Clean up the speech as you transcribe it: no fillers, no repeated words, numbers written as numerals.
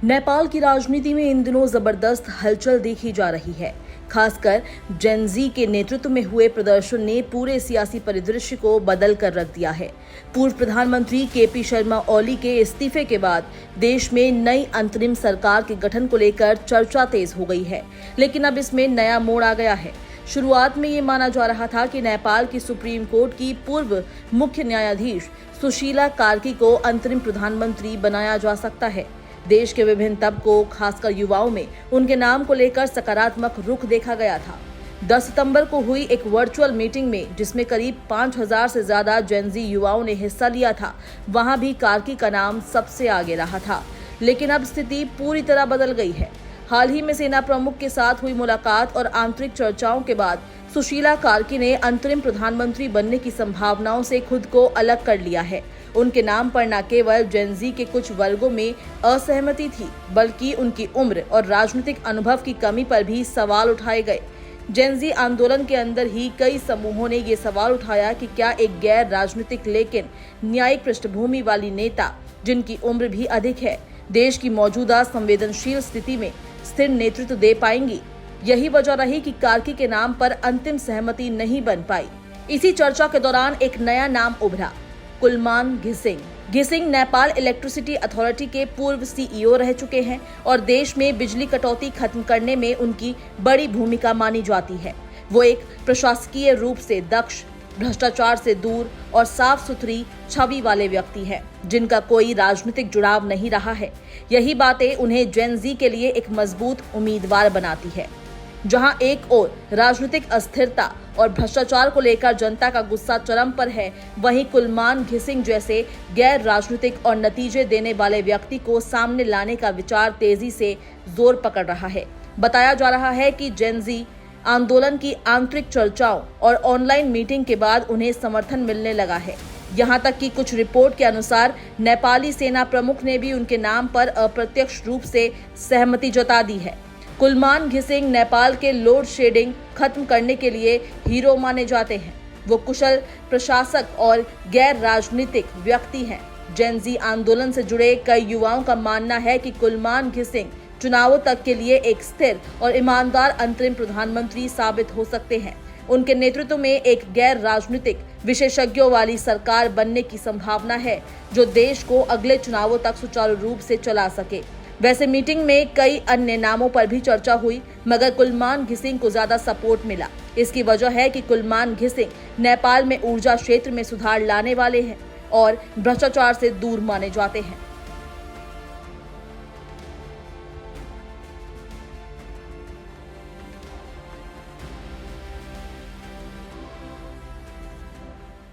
नेपाल की राजनीति में इन दिनों जबरदस्त हलचल देखी जा रही है। खासकर जेन जी के नेतृत्व में हुए प्रदर्शन ने पूरे सियासी परिदृश्य को बदल कर रख दिया है। पूर्व प्रधानमंत्री केपी शर्मा ओली के इस्तीफे के बाद देश में नई अंतरिम सरकार के गठन को लेकर चर्चा तेज हो गई है, लेकिन अब इसमें नया मोड़ आ गया है। शुरुआत में ये माना जा रहा था कि नेपाल की सुप्रीम कोर्ट की पूर्व मुख्य न्यायाधीश सुशीला कार्की को अंतरिम प्रधानमंत्री बनाया जा सकता है। देश के विभिन्न तबकों, खासकर युवाओं में उनके नाम को लेकर सकारात्मक रुख देखा गया था। 10 सितंबर को हुई एक वर्चुअल मीटिंग में, जिसमें करीब 5000 से ज्यादा जेन जी युवाओं ने हिस्सा लिया था, वहां भी कार्की का नाम सबसे आगे रहा था। लेकिन अब स्थिति पूरी तरह बदल गई है। हाल ही में सेना प्रमुख के साथ हुई मुलाकात और आंतरिक चर्चाओं के बाद सुशीला कार्की ने अंतरिम प्रधानमंत्री बनने की संभावनाओं से खुद को अलग कर लिया है। उनके नाम पर न केवल जेन जी के कुछ वर्गों में असहमति थी, बल्कि उनकी उम्र और राजनीतिक अनुभव की कमी पर भी सवाल उठाए गए। जेन जी आंदोलन के अंदर ही कई समूहों ने ये सवाल उठाया कि क्या एक गैर राजनीतिक लेकिन न्यायिक पृष्ठभूमि वाली नेता, जिनकी उम्र भी अधिक है, देश की मौजूदा संवेदनशील स्थिति में स्थिर नेतृत्व दे पाएंगी। यही वजह रही कि कार्की के नाम पर अंतिम सहमति नहीं बन पाई। इसी चर्चा के दौरान एक नया नाम उभरा, कुलमान घिसिंग। घिसिंग नेपाल इलेक्ट्रिसिटी अथॉरिटी के पूर्व सीईओ रह चुके हैं और देश में बिजली कटौती खत्म करने में उनकी बड़ी भूमिका मानी जाती है। वो एक प्रशासकीय रूप से दक्ष, भ्रष्टाचार से दूर और साफ सुथरी छवि वाले व्यक्ति हैं, जिनका कोई राजनीतिक जुड़ाव नहीं रहा है। यही बातें उन्हें जेन जी के लिए एक मजबूत उम्मीदवार बनाती है। जहां एक ओर राजनीतिक अस्थिरता और भ्रष्टाचार को लेकर जनता का गुस्सा चरम पर है, वहीं कुलमान घिसिंग जैसे गैर राजनीतिक और नतीजे देने वाले व्यक्ति को सामने लाने का विचार तेजी से जोर पकड़ रहा है। बताया जा रहा है कि जेन जी आंदोलन की आंतरिक चर्चाओं और ऑनलाइन मीटिंग के बाद उन्हें समर्थन मिलने लगा है। यहाँ तक कि कुछ रिपोर्ट के अनुसार नेपाली सेना प्रमुख ने भी उनके नाम पर अप्रत्यक्ष रूप से सहमति जता दी है। कुलमान घिसिंग नेपाल के लोड शेडिंग खत्म करने के लिए हीरो माने जाते हैं। वो कुशल प्रशासक और गैर राजनीतिक व्यक्ति हैं। जेन जी आंदोलन से जुड़े कई युवाओं का मानना है कि कुलमान घिसिंग चुनावों तक के लिए एक स्थिर और ईमानदार अंतरिम प्रधानमंत्री साबित हो सकते हैं। उनके नेतृत्व में एक गैर राजनीतिक विशेषज्ञों वाली सरकार बनने की संभावना है, जो देश को अगले चुनावों तक सुचारू रूप से चला सके। वैसे मीटिंग में कई अन्य नामों पर भी चर्चा हुई, मगर कुलमान घिसिंग को ज्यादा सपोर्ट मिला। इसकी वजह है कि कुलमान घिसिंग नेपाल में ऊर्जा क्षेत्र में सुधार लाने वाले हैं और भ्रष्टाचार से दूर माने जाते हैं।